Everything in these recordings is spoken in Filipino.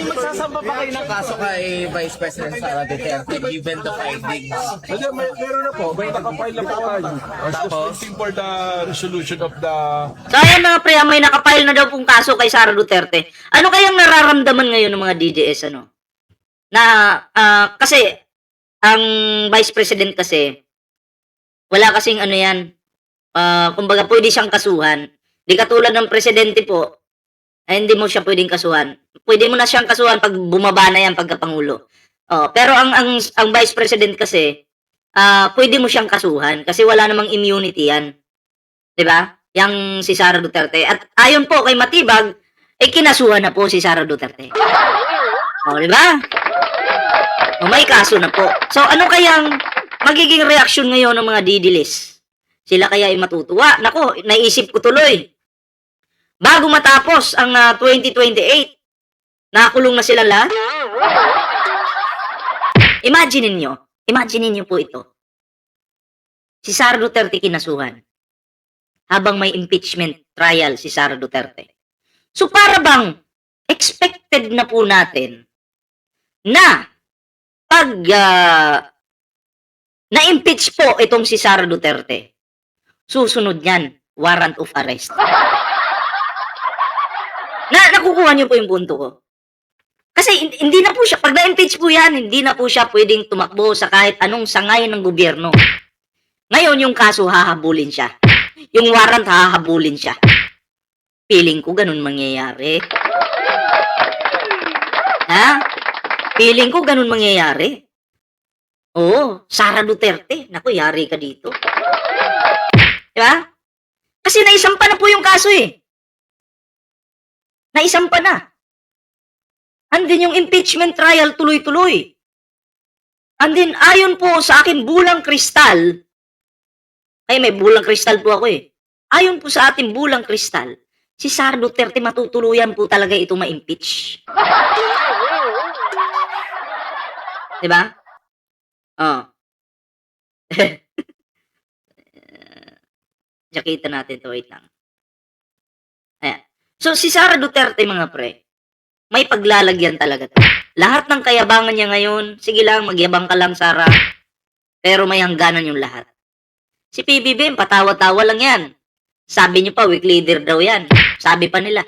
Magsasamba ba kayo ng kaso kay Vice President Sara Duterte given the findings? Meron na po, may nakapile na po tayo. Tapos? Waiting for the resolution of the... So ayan mga pre, may nakapile na daw pong kaso kay Sara Duterte. Ano kayang nararamdaman ngayon ng mga DDS ano? Na kasi ang Vice President kasi wala kasing ano yan. Kumbaga pwede siyang kasuhan. Di katulad ng presidente po, ay hindi mo siya pwedeng kasuhan. Pwede mo na siyang kasuhan pag bumaba na yan pagkapangulo. Pero ang Vice President kasi pwede mo siyang kasuhan kasi wala namang immunity yan. 'Di ba? Yang si Sara Duterte. At ayon po kay Matibag, kinasuhan na po si Sara Duterte. 'Di ba? May kaso na po. So ano kayang magiging reaksyon ngayon ng mga didilis? Sila kaya ay matutuwa? Nako, naisip ko tuloy. Bago matapos ang 2028, nakakulong na sila lahat. Imagine niyo po ito. Si Sara Duterte kinasuhan. Habang may impeachment trial si Sara Duterte. So para bang expected na po natin na pag na-impeach po itong si Sara Duterte, susunod yan, warrant of arrest. Nakukuha niyo po yung punto ko. Kasi hindi na po siya, pag na-impeach po yan, hindi na po siya pwedeng tumakbo sa kahit anong sangay ng gobyerno. Ngayon, yung kaso hahabulin siya. Yung warrant hahabulin siya. Feeling ko ganun mangyayari. Ha? Feeling ko ganun mangyayari. Oo, Sara Duterte. Naku, yari ka dito. Diba? Kasi naisampa na po yung kaso eh. Naisampa na. And then yung impeachment trial tuloy-tuloy. And then ayon po sa akin bulang kristal, ay may bulang kristal po ako eh. Ayon po sa ating bulang kristal, si Sara Duterte matutuluyan po talaga ito ma-impeach. Diba? Jakita natin to, wait lang. Ayan. So, si Sara Duterte, mga pre, may paglalagyan talaga to. Lahat ng kayabangan niya ngayon, sige lang, magyabang ka lang, Sara. Pero may hangganan yung lahat. Si PBBM, patawa-tawa lang yan. Sabi niyo pa, weak leader daw yan. Sabi pa nila.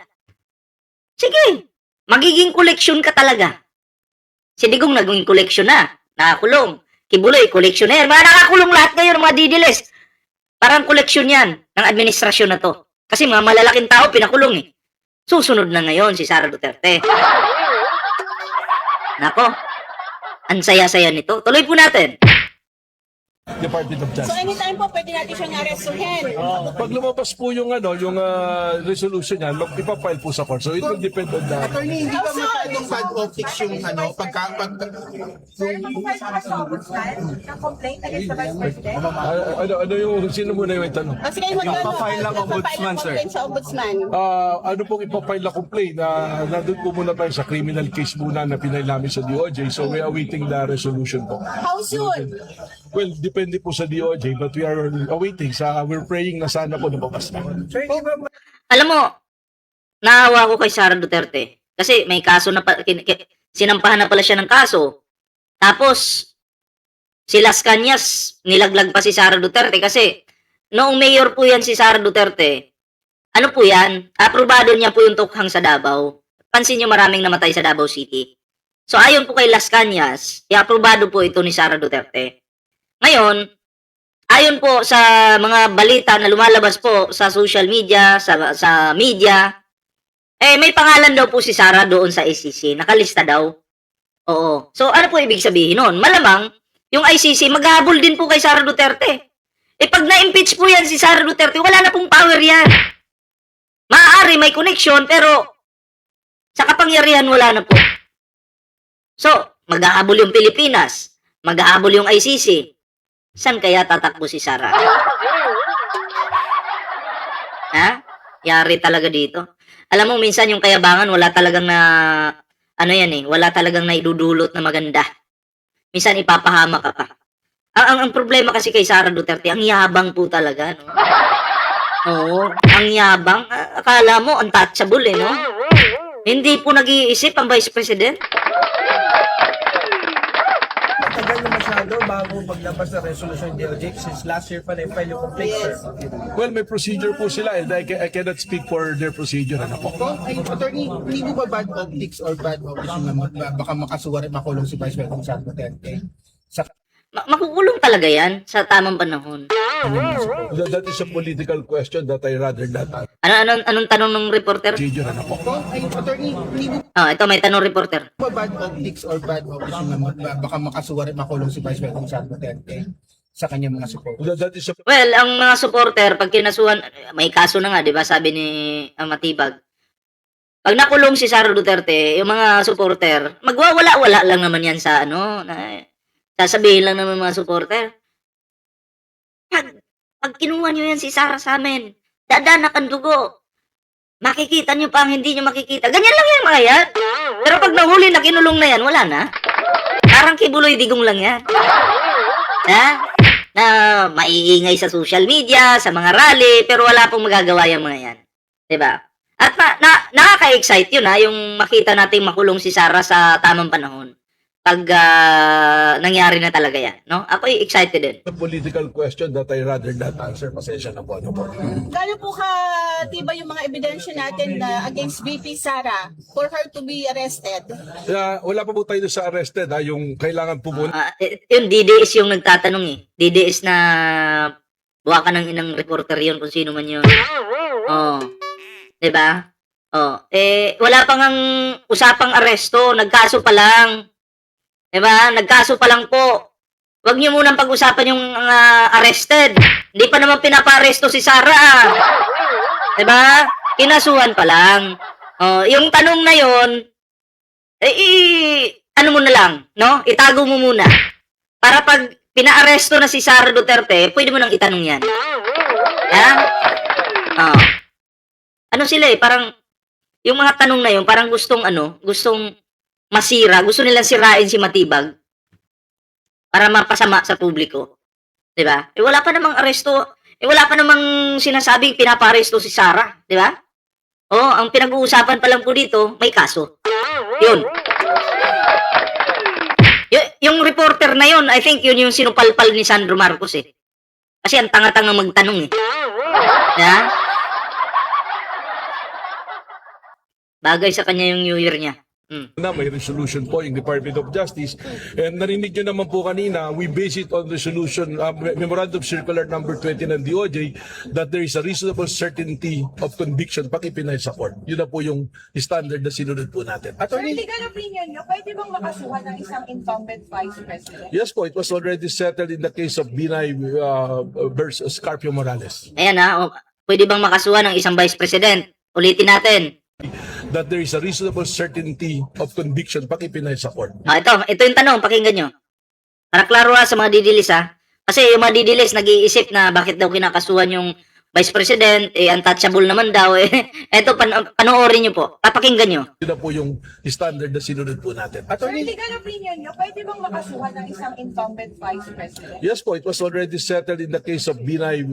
Sige, magiging koleksyon ka talaga. Si Digong naging koleksyon na. Nakakulong. Kibuloy, koleksyonner. Mga nakakulong lahat ngayon, mga didiles. Parang koleksyon yan ng administrasyon na to. Kasi mga malalaking tao, pinakulong eh. Susunod na ngayon si Sara Duterte. Nako, ang saya-saya nito. Tuloy po natin. Department of So Justice. anytime po pwede natin siyang arestuhin. Pag lumabas po yung resolution niyan, ipapile po sa court. So it will depend on the... Attorney, hindi ba masyadong bad optics yung complaint against the Vice President? ano yung, sino muna yung tanong? Kasi kayo Ipafile ng ombudsman, sir. Sa ombudsman. Ano pong ipapile na complaint na nandun po muna tayo sa criminal case muna na pinail namin sa DOJ. So we are awaiting the resolution po. How soon? Well, depende po sa DOJ, but we are awaiting. We're praying na sana po nababas na. Alam mo, naawa ko kay Sara Duterte. Kasi may kaso na sinampahan na pala siya ng kaso. Tapos, si Las Cañas, nilaglag pa si Sara Duterte. Kasi, noong mayor po yan si Sara Duterte, ano po yan? Aprobado niya po yung tukhang sa Davao. Pansin niyo maraming namatay sa Davao City. So, ayon po kay Las Cañas, i-aprobado po ito ni Sara Duterte. Ngayon, ayon po sa mga balita na lumalabas po sa social media, sa media, may pangalan daw po si Sara doon sa ICC. Nakalista daw. Oo. So, ano po ibig sabihin nun? Malamang, yung ICC, maghahabol din po kay Sara Duterte. Pag na-impeach po yan si Sara Duterte, wala na pong power yan. Maaari may connection, pero sa kapangyarihan, wala na po. So, maghahabol yung Pilipinas. Maghahabol yung ICC. Saan kaya tatakbo si Sara? Ha? Yari talaga dito. Alam mo, minsan yung kayabangan, wala talagang wala talagang naidudulot na maganda. Minsan ipapahama ka pa. Ang problema kasi kay Sara Duterte, ang yabang po talaga, no? Oo, ang yabang. Akala mo, untouchable, no? Hindi po nag-iisip ang Vice President. Matagal na masyado bago maglabas ng resolution ni DOJ since last year pa na-file yung complaint, sir. Well, may procedure po sila and I cannot speak for their procedure. Ano po? So, ay, attorney, hindi mo ba bad optics or bad optics yung baka makasuwa rin makulong si Vice President Sara Duterte? Sa Makukulong talaga yan sa tamang panahon. That is a political question that I rather not answer. Anong tanong ng reporter? Procedure. Ano po? so, ay, attorney, hindi mo Ito may tanong reporter. ba bad optics or bad optics yung baka makasuwa rin makulong si Vice President Sara Duterte sa kanyang mga support? That is a Well, ang mga supporter, pag kinasuhan, may kaso na nga, di ba, sabi ni Matibag. Pag nakulong si Sara Duterte, yung mga supporter, magwawala-wala lang naman yan sa sasabihin lang naman mga supporter. Pag kinuha nyo yan si Sara sa amin, dadanak ang dugo. Makikita nyo pa ang hindi nyo makikita. Ganyan lang yan mga yan. Pero pag nahuli na kinulong na yan, wala na. Parang kibuloy digong lang yan. Ha? Na maiingay sa social media, sa mga rally, pero wala pong magagawa yung mga yan. 'Di ba? At nakaka-excite yun yung makita nating makulong si Sara sa tamang panahon. Pag nangyari na talaga yan, no? Ako'y excited din. political question that I rather not answer. Pasensya na po. Ano po? Gano'n po diba yung mga ebidensya natin na against VP Sara for her to be arrested? Wala pa po tayo sa arrested. Yung kailangan po muna. Yung DDS yung nagtatanong eh. DDS na buha ka ng inang reporter yun kung sino man yun. Oh. 'Di ba? Oh, wala pang ang usapang aresto, nagkaso pa lang. 'Di ba? Nagkaso pa lang po. Huwag niyo munang pag-usapan yung arrested. Hindi pa naman pinapa-aresto si Sara. 'Di ba? Kinasuhan pa lang. Oh, yung tanong na 'yon, ano mo na lang, no? Itago mo muna. Para pag pinaaresto na si Sara Duterte, pwede mo nang itanong 'yan. Ha? Oh. Ano sila parang yung mga tanong na 'yon, parang gustong masira, gusto nilang sirain si Matibag para mapasama sa publiko. 'Di ba? Wala pa namang aresto, wala pa namang sinasabing pinapa-aresto si Sara, 'di ba? Oh, ang pinag-uusapan pa lang po dito, may kaso. 'Yun. Yung reporter na 'yon, I think 'yun yung sinupalpal ni Sandro Marcos eh. Kasi ang tanga-tanga magtanong eh. 'Di ba? Bagay sa kanya yung New Year niya. Na may resolution po yung Department of Justice. And narinig nyo naman po kanina, we base it on resolution, Memorandum Circular number 20 ng DOJ that there is a reasonable certainty of conviction pag ipinay sa court. Yun na po yung standard na sinunod po natin. Sir, legal opinion nyo, pwede bang makasuhan ng isang incumbent vice president? Yes po, it was already settled in the case of Binay versus Carpio Morales. Ayan pwede bang makasuhan ng isang vice president? Ulitin natin. That there is a reasonable certainty of conviction pag ipinay sa court. Ito yung tanong, pakinggan nyo. Para klaro sa mga didilis Kasi yung mga didilis nag-iisip na bakit daw kinakasuhan yung vice president, untouchable naman daw Ito, panoorin nyo po. Papakinggan nyo. Yun na po yung standard na sinunod po natin. Sir, legal opinion nyo, pwede bang makasuhan ng isang incumbent vice president? Yes po, it was already settled in the case of Binay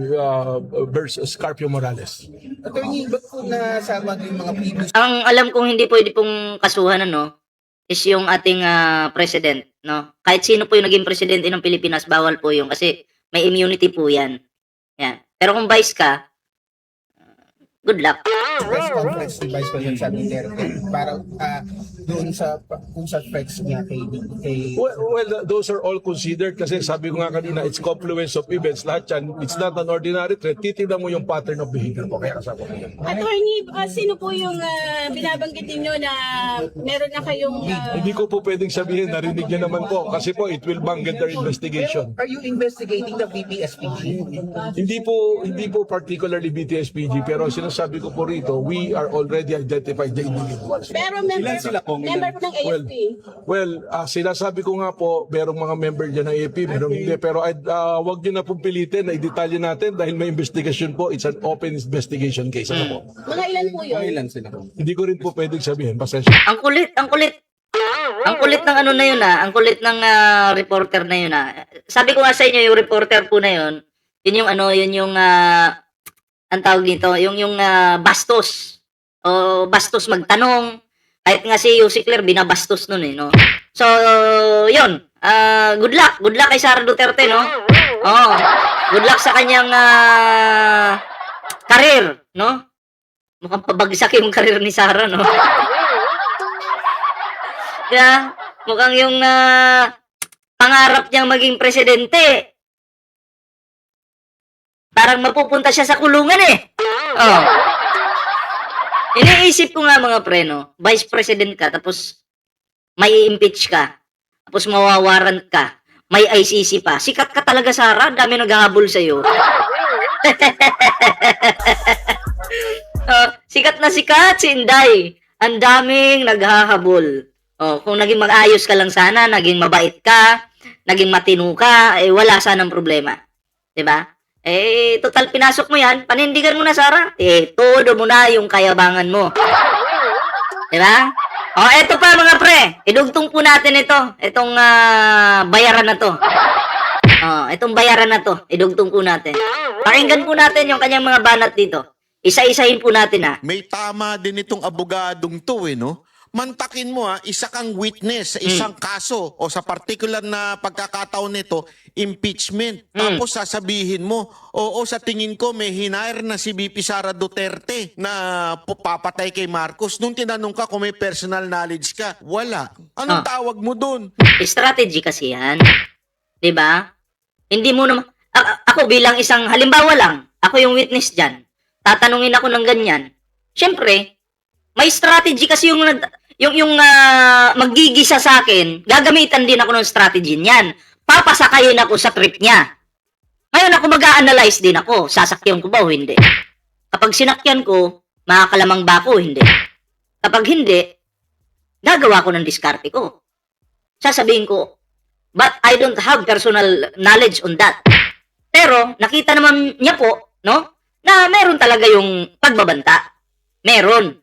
versus Carpio Morales. Attorney, ba't po nasama yung mga previous Ang alam kong hindi pwede pong kasuhan is yung ating president, no? Kahit sino po yung naging presidente ng Pilipinas, bawal po yung kasi may immunity po yan. Yan. Pero kung vice ka, good luck. press conference ni Vice President Sara Duterte para doon sa kung sa threats niya kay Well, those are all considered kasi sabi ko nga kanina, it's confluence of events. Lahat yan, it's not an ordinary threat. Titignan mo yung pattern of behavior po. Kaya kasama ko yan. Attorney, sino po yung binabanggit niyo na meron na kayong... Hindi ko po pwedeng sabihin, narinig niyo naman po. Kasi po, it will bungle their investigation. Are you investigating the VP-SPG? Hindi po particularly BTSPG, pero sinasabi ko po rito, we are already identified the individuals. Pero member ng AFP. Well, sinasabi ko nga po, merong mga member dyan ng AP, merong hindi. Pero wag nyo na pong pilitin na i-detalye natin dahil may investigation po. It's an open investigation case. Ano po? Mga ilan po yun? Hindi ko rin po pwedeng sabihin. Pasensya. Ang kulit. Ang kulit ng ano na yun ang kulit ng reporter na yun Sabi ko nga sa inyo, yung reporter po na yun, yun yung ang tawag dito, yung bastos. O bastos magtanong, Kahit nga si Yussi Claire, binabastos nun eh, no? So, yun. Good luck. Good luck kay Sara Duterte, no? Oh, good luck sa kanyang karir, no? Mukhang pabagsak yung karir ni Sara, no? Kaya, mukhang yung pangarap niyang maging presidente, parang mapupunta siya sa kulungan eh. Oh. Iniisip ko nga mga pre, no? Vice President ka, tapos may impeach ka, tapos mawawarrant ka, may ICC pa. Sikat ka talaga, Sara. Dami naghahabol sa'yo. Sikat na sikat, si Inday. Ang daming naghahabol. Kung naging mag-ayos ka lang sana, naging mabait ka, naging matino ka, wala sanang problema. 'Di ba? Total pinasok mo yan, panindigan mo na, Sara. Todo mo na yung kayabangan mo. Diba? Eto pa mga pre. Idugtong po natin ito. Itong bayaran na to. Itong bayaran na to. Idugtong po natin. Pakinggan po natin yung kanyang mga banat dito. Isa-isahin po natin, ha. May tama din itong abogadong to, no? Mantakin mo, isa kang witness sa isang kaso o sa particular na pagkakataon nito, impeachment. Tapos sasabihin mo, oo, sa tingin ko may hinire na si VP Sara Duterte na papatay kay Marcos. Nung tinanong ka kung may personal knowledge ka, wala. Anong tawag mo dun? Strategy kasi yan. 'Di ba? Hindi mo naman ako bilang isang halimbawa lang, ako yung witness diyan. Tatanungin ako ng ganyan. Siyempre, may strategy kasi yung maggigisa sa akin, gagamitan din ako ng strategy niyan. Papasakayin ako sa trip niya. Ngayon ako mag-a-analyze din ako. Sasakyan ko ba o hindi? Kapag sinakyan ko, makakalamang ba ako o hindi? Kapag hindi, gagawa ko ng diskarte ko. Sasabihin ko, but I don't have personal knowledge on that. Pero, nakita naman niya po, no? Na meron talaga yung pagbabanta. Meron.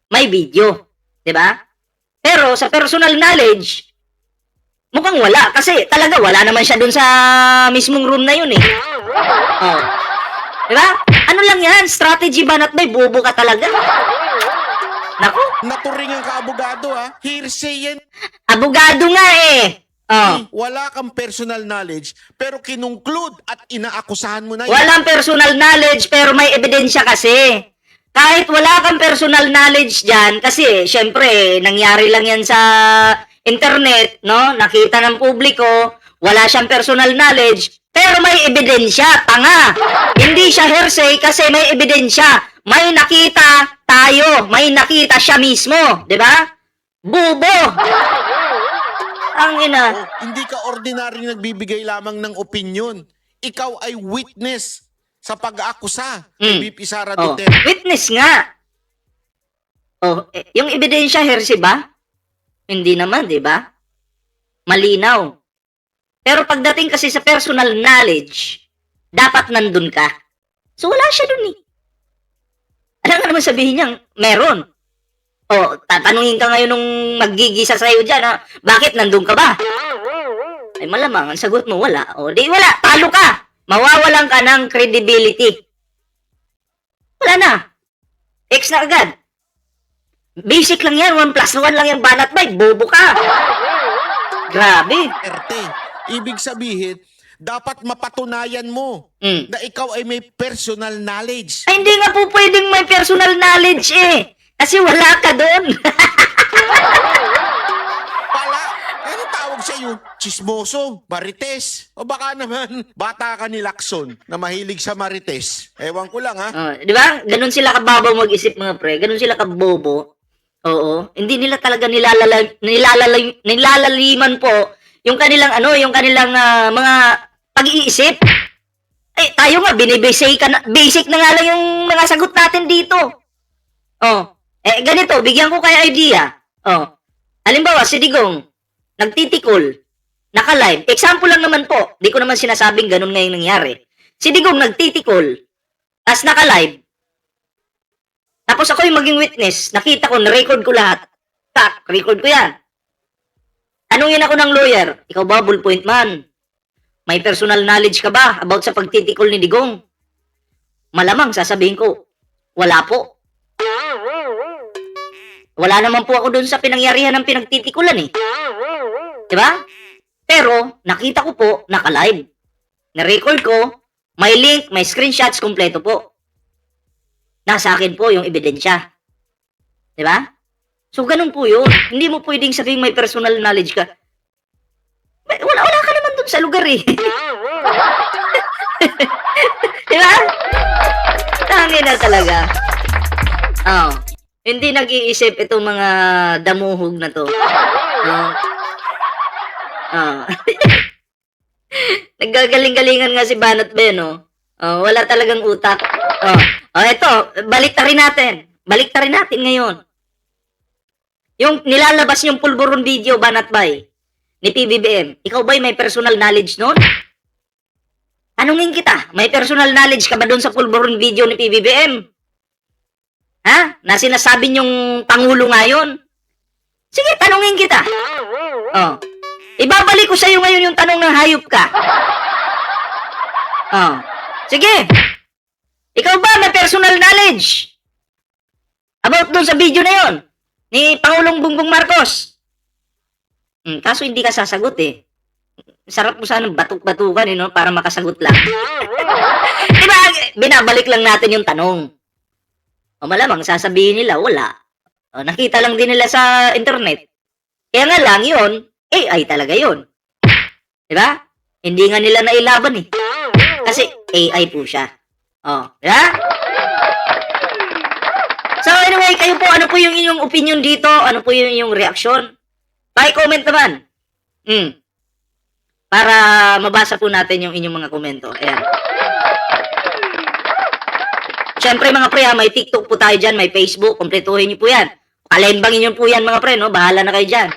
May video. 'Di ba? Pero sa personal knowledge, mukhang wala. Kasi talaga wala naman siya dun sa mismong room na yun eh. 'Di ba? Ano lang yan? Strategy banat bay, bobo ka talaga. Naku. Naturingan ka abogado, hearsay yan. Abogado nga eh. Wala kang personal knowledge, pero kinungklud at inaakusahan mo na yan. Walang personal knowledge, pero may ebidensya kasi. Kahit wala kang personal knowledge dyan, kasi syempre, nangyari lang yan sa internet, no? Nakita ng publiko, wala siyang personal knowledge, pero may ebidensya, tanga. Hindi siya hearsay kasi may ebidensya. May nakita tayo, may nakita siya mismo, di ba? Bubo! Ang ina. Hindi ka ordinaryong nagbibigay lamang ng opinion. Ikaw ay witness sa pag-aakusa kay VP Sara Duterte. Witness nga. Yung ebidensya hearsay ba? Hindi naman, di ba? Malinaw. Pero pagdating kasi sa personal knowledge, dapat nandun ka. So wala siya dun eh. Ano nga naman sabihin niyang meron? Tatanungin ka ngayon nung maggigisa sa'yo dyan, ha? Bakit nandun ka ba? Ay malamang, ang sagot mo wala. Di wala, talo ka. Mawawalan ka ng credibility. Wala na. X na agad. Basic lang yan. 1 plus 1 lang yung banat bay. Bobo ka. Grabe. Ibig sabihin, dapat mapatunayan mo na ikaw ay may personal knowledge. Ay, hindi nga po pwedeng may personal knowledge eh. Kasi wala ka doon. Ano tawag sa'yo? Chismoso, marites. O baka naman, bata ka ni Lacson na mahilig sa marites. Ewan ko lang, ha? Di ba? Ganun sila kababaw mag-isip mga pre. Ganun sila kabobo. Oo. Hindi nila talaga nilalaliman po yung kanilang mga pag-iisip. Tayo nga, basic na nga lang yung mga sagot natin dito. Ganito, bigyan ko kayo idea. Halimbawa, si Digong, nagtitikol, naka-live. Example lang naman po. Di ko naman sinasabing ganun ngayong nangyari. Si Digong nagtitikol, tas naka-live. Tapos ako yung maging witness. Nakita ko, na-record ko lahat. Record ko yan. Tanungin ako ng lawyer, ikaw ba, ballpoint man? May personal knowledge ka ba about sa pagtitikol ni Digong? Malamang sasabihin ko, wala po. Wala naman po ako doon sa pinangyarihan ng pinagtitikulan eh. Diba? Pero, nakita ko po, naka-live. Na-record ko, may link, may screenshots, kompleto po. Nasa akin po yung ebidensya. Diba? So, ganun po yun. Hindi mo pwedeng sabihin may personal knowledge ka. Wala ka naman dun sa lugar eh. Diba? Tangin na talaga. Oh. Hindi nag-iisip itong mga damuhog na to. Naggagaling-galingan nga si Banat Ben, no? Wala talagang utak. Eto, baliktarin natin ngayon. Yung nilalabas yung pulburon video, Banat Bay, ni PBBM, ikaw ba'y may personal knowledge nun? Tanungin kita, may personal knowledge ka ba doon sa pulburon video ni PBBM? Ha? Na sinasabi niyong Pangulo ngayon? Sige, tanungin kita. Ibabalik ko sa iyo ngayon yung tanong ng hayop ka. Sige. Ikaw ba may personal knowledge about doon sa video na yon ni Pangulong Bongbong Marcos? Kaso hindi ka sasagot eh. Sarap mo sanang batuk-batukan no? Para makasagot lang. Diba? Binabalik lang natin yung tanong. Malamang sasabihin nila, wala. Nakita lang din nila sa internet. Kaya nga lang yun, AI talaga yun. Diba? Hindi nga nila nailaban eh. Kasi AI po siya. Diba? So anyway, kayo po, ano po yung inyong opinion dito? Ano po yung inyong reaksyon? Paki-comment naman. Para mabasa po natin yung inyong mga komento. Ayan. Siyempre mga pre, may TikTok po tayo dyan, may Facebook, kompletuhin nyo po yan. Kalembangin nyo po yan mga pre, no? Bahala na kayo dyan.